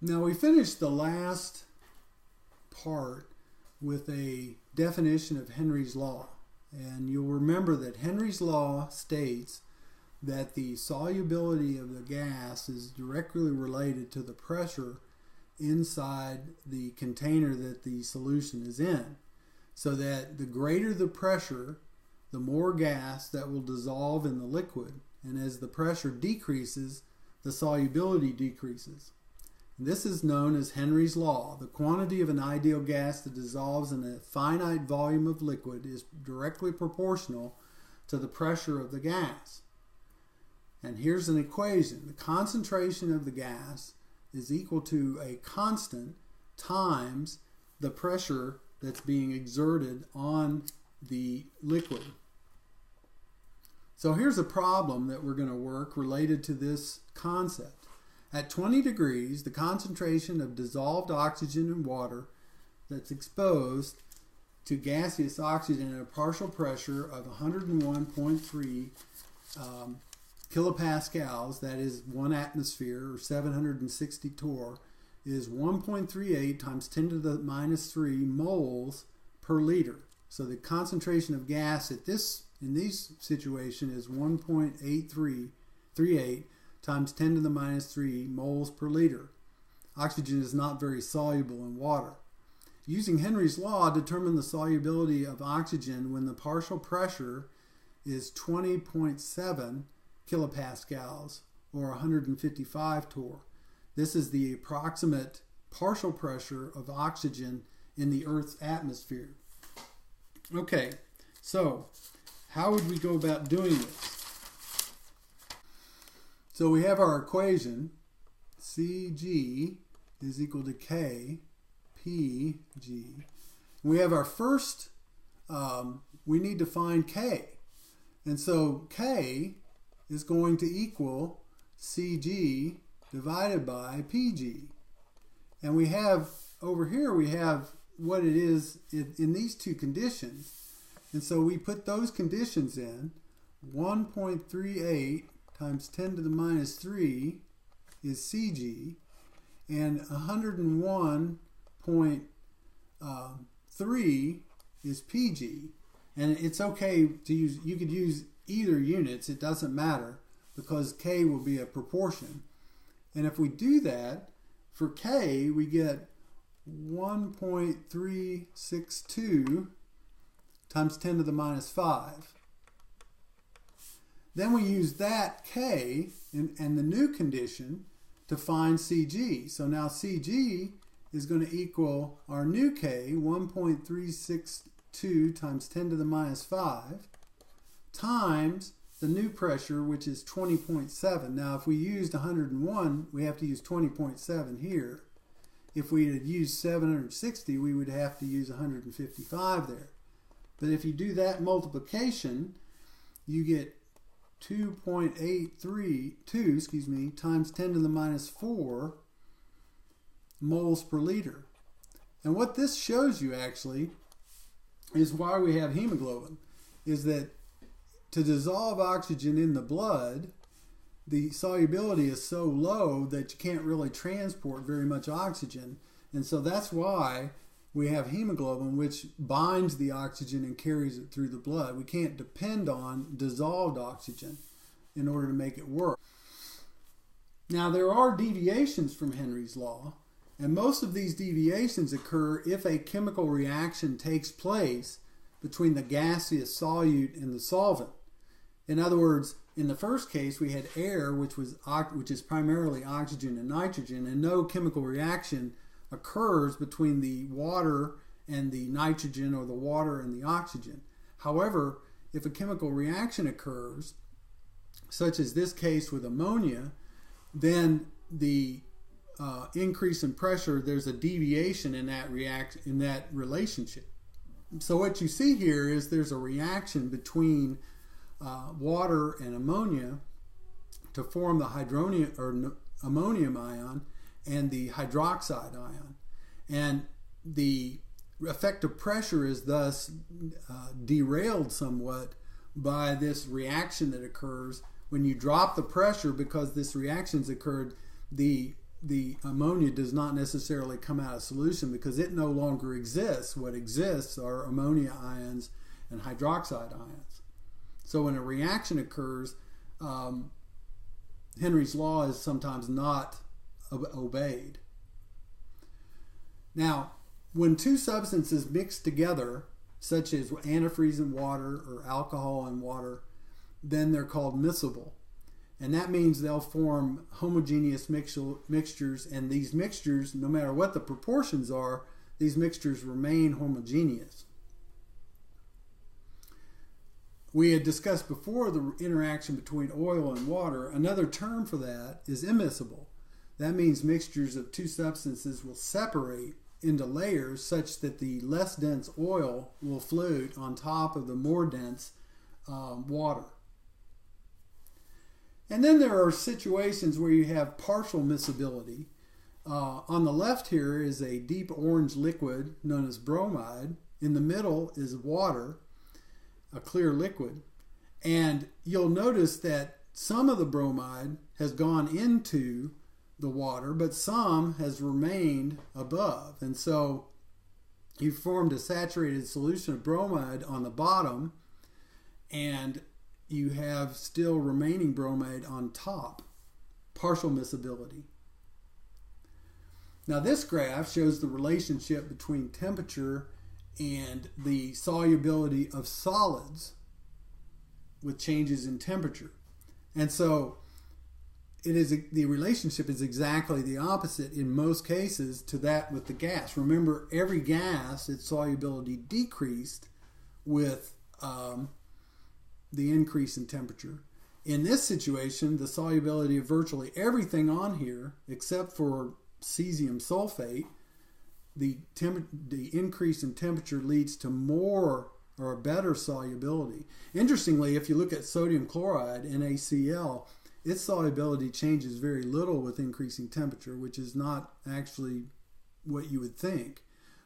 Now we finished the last part with a definition of Henry's law. And you'll remember that Henry's law states that the solubility of the gas is directly related to the pressure inside the container that the solution is in. So that the greater the pressure, the more gas that will dissolve in the liquid. And as the pressure decreases, the solubility decreases. This is known as Henry's law. The quantity of an ideal gas that dissolves in a finite volume of liquid is directly proportional to the pressure of the gas. And here's an equation. The concentration of the gas is equal to a constant times the pressure that's being exerted on the liquid. So here's a problem that we're going to work related to this concept. At 20 degrees, the concentration of dissolved oxygen in water that's exposed to gaseous oxygen at a partial pressure of 101.3 kilopascals, that is 1 atmosphere or 760 torr, is 1.38 times 10 to the minus 3 moles per liter. So the concentration of gas in this situation is 1.838 times 10 to the minus 3 moles per liter. Oxygen is not very soluble in water. Using Henry's law, determine the solubility of oxygen when the partial pressure is 20.7 kilopascals or 155 torr. This is the approximate partial pressure of oxygen in the Earth's atmosphere. Okay, so how would we go about doing this? So we have our equation, Cg is equal to K, Pg. We have our first, we need to find K. And so K is going to equal Cg divided by Pg. And we have, over here we have what it is in these two conditions. And so we put those conditions in. 1.38 times 10 to the minus 3 is Cg, and 101.3 is Pg. And it's okay to use, you could use either units, it doesn't matter, because K will be a proportion. And if we do that, for K we get 1.362 times 10 to the minus 5. Then we use that K and the new condition to find Cg. So now Cg is going to equal our new K, 1.362 times 10 to the minus 5, times the new pressure, which is 20.7. Now if we used 101, we have to use 20.7 here. If we had used 760, we would have to use 155 there. But if you do that multiplication, you get 2.832 times 10 to the minus 4 moles per liter. And what this shows you actually is why we have hemoglobin, is that to dissolve oxygen in the blood, the solubility is so low that you can't really transport very much oxygen. And so that's why we have hemoglobin, which binds the oxygen and carries it through the blood. We can't depend on dissolved oxygen in order to make it work. Now there are deviations from Henry's law, and most of these deviations occur if a chemical reaction takes place between the gaseous solute and the solvent. In other words, in the first case we had air, which is primarily oxygen and nitrogen, and no chemical reaction occurs between the water and the nitrogen or the water and the oxygen. However, if a chemical reaction occurs, such as this case with ammonia, then the increase in pressure, there's a deviation in that relationship. So what you see here is there's a reaction between water and ammonia to form the ammonium ion and the hydroxide ion. And the effective pressure is thus derailed somewhat by this reaction that occurs when you drop the pressure. Because this reaction's occurred, the the ammonia does not necessarily come out of solution because it no longer exists. What exists are ammonia ions and hydroxide ions. So when a reaction occurs, Henry's law is sometimes not obeyed. Now, when two substances mix together, such as antifreeze and water or alcohol and water, then they're called miscible. And that means they'll form homogeneous mixtures, and these mixtures, no matter what the proportions are, these mixtures remain homogeneous. We had discussed before the interaction between oil and water. Another term for that is immiscible. That means mixtures of two substances will separate into layers such that the less dense oil will float on top of the more dense water. And then there are situations where you have partial miscibility. On the left here is a deep orange liquid known as bromide. In the middle is water, a clear liquid. And you'll notice that some of the bromide has gone into the water, but some has remained above. And so you formed a saturated solution of bromide on the bottom, and you have still remaining bromide on top, partial miscibility. Now this graph shows the relationship between temperature and the solubility of solids with changes in temperature. And so the relationship is exactly the opposite in most cases to that with the gas. Remember, every gas, its solubility decreased with the increase in temperature. In this situation, the solubility of virtually everything on here, except for cesium sulfate, the increase in temperature leads to more or a better solubility. Interestingly, if you look at sodium chloride, NaCl, its solubility changes very little with increasing temperature, which is not actually what you would think.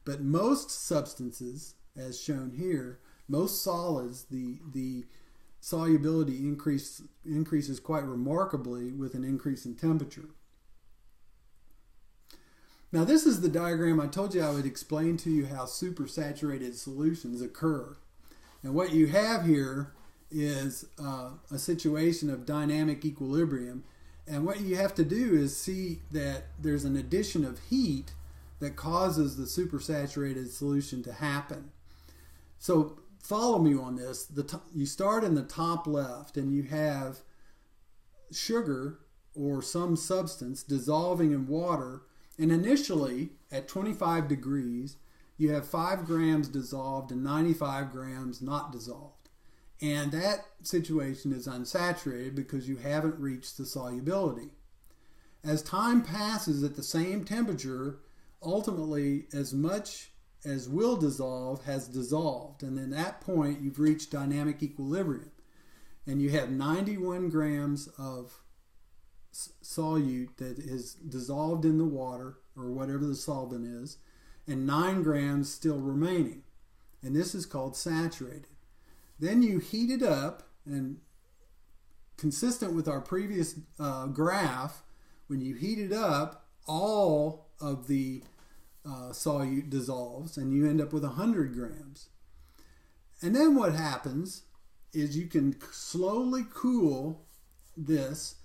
But most substances, as shown here, most solids, the solubility increases quite remarkably with an increase in temperature. Now this is the diagram I told you I would explain to you how supersaturated solutions occur. And what you have here is a situation of dynamic equilibrium. And what you have to do is see that there's an addition of heat that causes the supersaturated solution to happen. So follow me on this. You start in the top left and you have sugar or some substance dissolving in water. And initially, at 25 degrees, you have 5 grams dissolved and 95 grams not dissolved. And that situation is unsaturated because you haven't reached the solubility. As time passes at the same temperature, ultimately as much as will dissolve has dissolved. And at that point, you've reached dynamic equilibrium. And you have 91 grams of solute that is dissolved in the water, or whatever the solvent is, and 9 grams still remaining. And this is called saturated. Then you heat it up, and consistent with our previous graph, when you heat it up, all of the solute dissolves, and you end up with 100 grams. And then what happens is you can slowly cool this,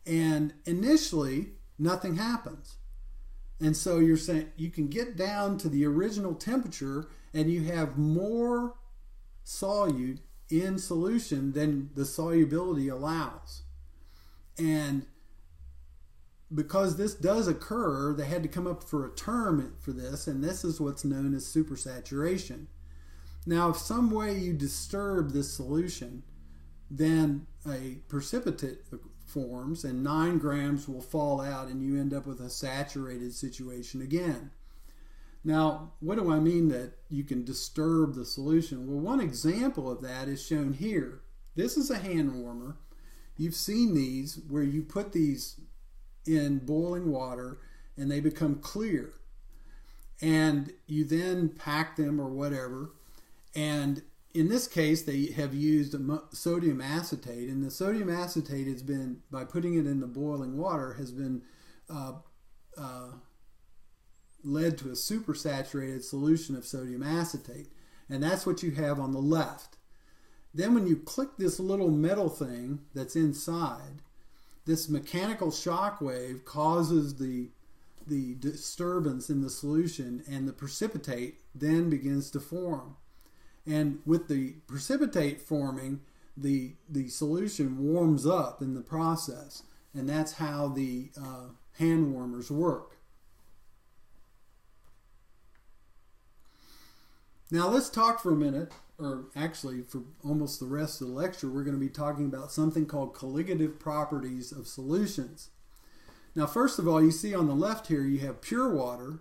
and initially nothing happens. And so you're saying you can get down to the original temperature and you have more solute in solution than the solubility allows. And because this does occur, they had to come up for a term for this, and this is what's known as supersaturation. Now, if some way you disturb this solution, then a precipitate forms and 9 grams will fall out and you end up with a saturated situation again. Now, what do I mean that you can disturb the solution? Well, one example of that is shown here. This is a hand warmer. You've seen these where you put these in boiling water and they become clear. And you then pack them or whatever. And in this case, they have used sodium acetate, and the sodium acetate has been, by putting it in the boiling water, has been led to a supersaturated solution of sodium acetate. And that's what you have on the left. Then when you click this little metal thing that's inside, this mechanical shock wave causes the disturbance in the solution, and the precipitate then begins to form. And with the precipitate forming, the solution warms up in the process. And that's how the hand warmers work. Now let's talk for a minute, or actually for almost the rest of the lecture, we're going to be talking about something called colligative properties of solutions. Now first of all, you see on the left here you have pure water.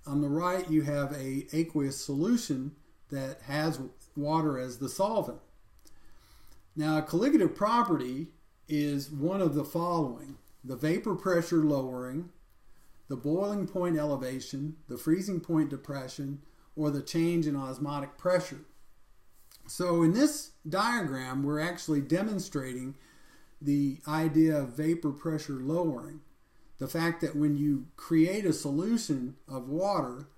On the right you have a aqueous solution that has water as the solvent. Now a colligative property is one of the following: the vapor pressure lowering, the boiling point elevation, the freezing point depression, or the change in osmotic pressure. So in this diagram, we're actually demonstrating the idea of vapor pressure lowering. The fact that when you create a solution of water,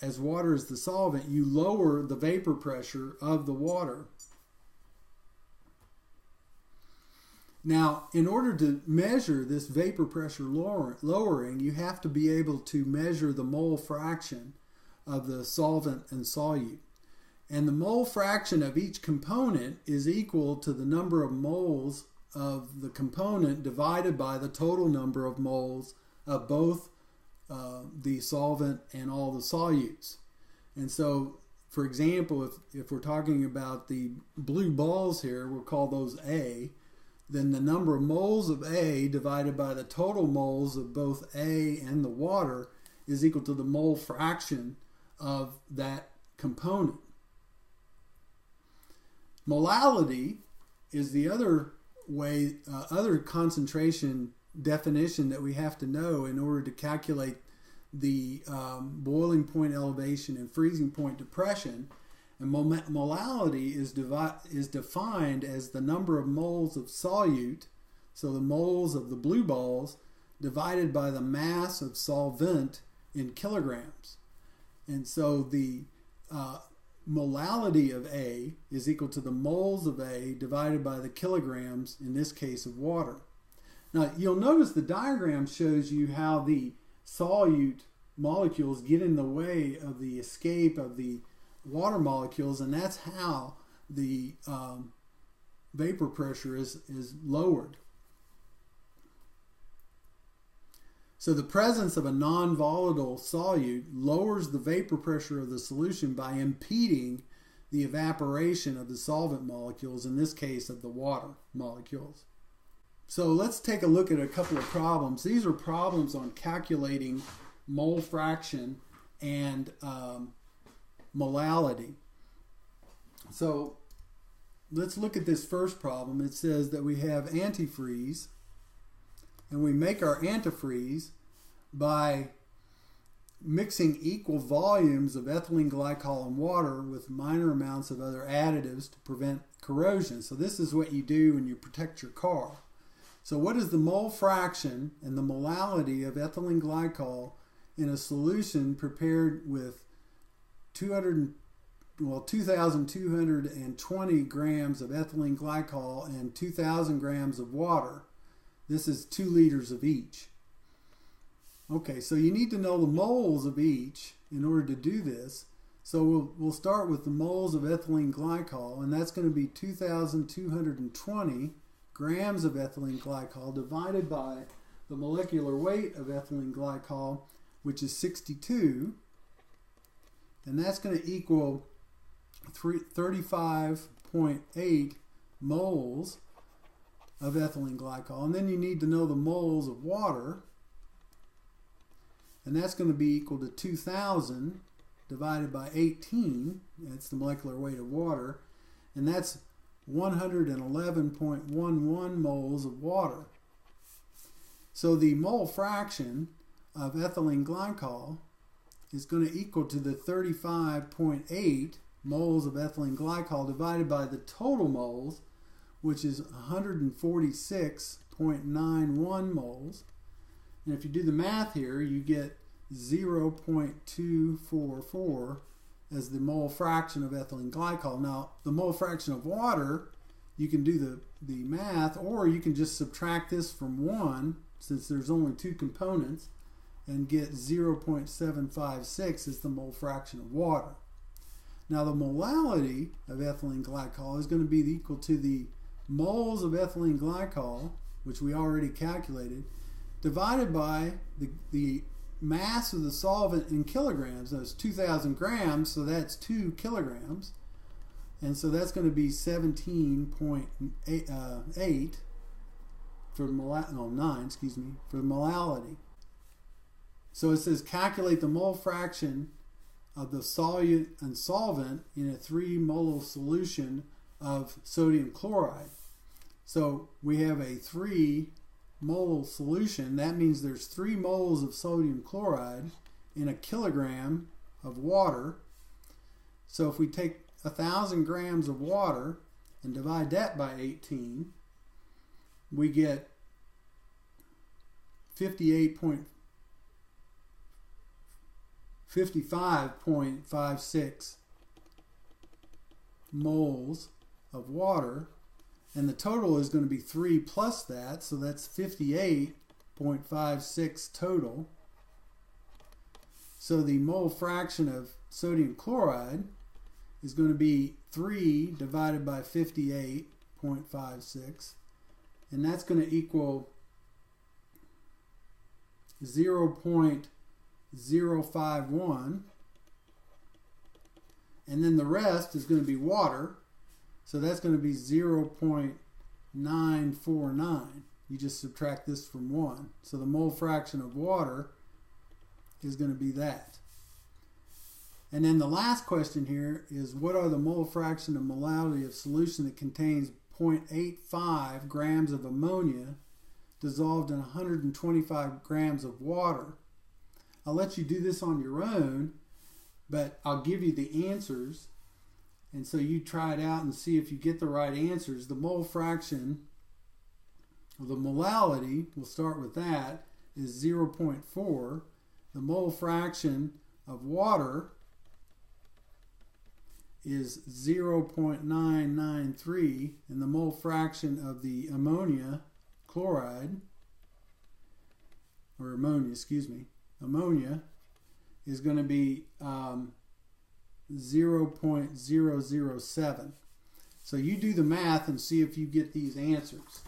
as water is the solvent, you lower the vapor pressure of the water. Now, in order to measure this vapor pressure lowering, you have to be able to measure the mole fraction of the solvent and solute. And the mole fraction of each component is equal to the number of moles of the component divided by the total number of moles of both the solvent and all the solutes. And so, for example, if we're talking about the blue balls here, we'll call those A. Then the number of moles of A divided by the total moles of both A and the water is equal to the mole fraction of that component. Molality is the other way, other concentration definition that we have to know in order to calculate the boiling point elevation and freezing point depression. And molality is defined as the number of moles of solute, so the moles of the blue balls, divided by the mass of solvent in kilograms. And so the molality of A is equal to the moles of A divided by the kilograms, in this case, of water. Now, you'll notice the diagram shows you how the solute molecules get in the way of the escape of the water molecules, and that's how the vapor pressure is lowered. So the presence of a non-volatile solute lowers the vapor pressure of the solution by impeding the evaporation of the solvent molecules, in this case of the water molecules. So let's take a look at a couple of problems. These are problems on calculating mole fraction and molality. So let's look at this first problem. It says that we have antifreeze, and we make our antifreeze by mixing equal volumes of ethylene glycol and water with minor amounts of other additives to prevent corrosion. So this is what you do when you protect your car. So what is the mole fraction and the molality of ethylene glycol in a solution prepared with 2,220 grams of ethylene glycol and 2,000 grams of water? This is 2 liters of each. Okay, so you need to know the moles of each in order to do this. So we'll start with the moles of ethylene glycol, and that's going to be 2,220 grams of ethylene glycol divided by the molecular weight of ethylene glycol, which is 62, and that's going to equal 35.8 moles of ethylene glycol. And then you need to know the moles of water, and that's going to be equal to 2,000 divided by 18. That's the molecular weight of water, and that's 111.11 moles of water. So the mole fraction of ethylene glycol is going to equal to the 35.8 moles of ethylene glycol divided by the total moles, which is 146.91 moles. And if you do the math here, you get 0.244 as the mole fraction of ethylene glycol. Now, the mole fraction of water, you can do the math, or you can just subtract this from 1, since there's only 2 components, and get 0.756 as the mole fraction of water. Now, the molality of ethylene glycol is going to be equal to the moles of ethylene glycol, which we already calculated, divided by the mass of the solvent in kilograms. That's 2,000 grams, so that's 2 kilograms. And so that's going to be 17.8 for the molality. So it says calculate the mole fraction of the solute and solvent in a 3 mole solution of sodium chloride. So we have a 3 mole solution. That means there's 3 moles of sodium chloride in a kilogram of water. So if we take 1,000 grams of water and divide that by 18, we get 55.56 moles of water, and the total is going to be 3 plus that, so that's 58.56 total. So the mole fraction of sodium chloride is going to be 3 divided by 58.56, and that's going to equal 0.051, and then the rest is going to be water, so that's going to be 0.949. You just subtract this from 1. So the mole fraction of water is going to be that. And then the last question here is, what are the mole fraction and molality of solution that contains 0.85 grams of ammonia dissolved in 125 grams of water? I'll let you do this on your own, but I'll give you the answers. And so you try it out and see if you get the right answers. The mole fraction, or the molality, we'll start with that, is 0.4. The mole fraction of water is 0.993, and the mole fraction of the ammonia is going to be 0.007. So you do the math and see if you get these answers.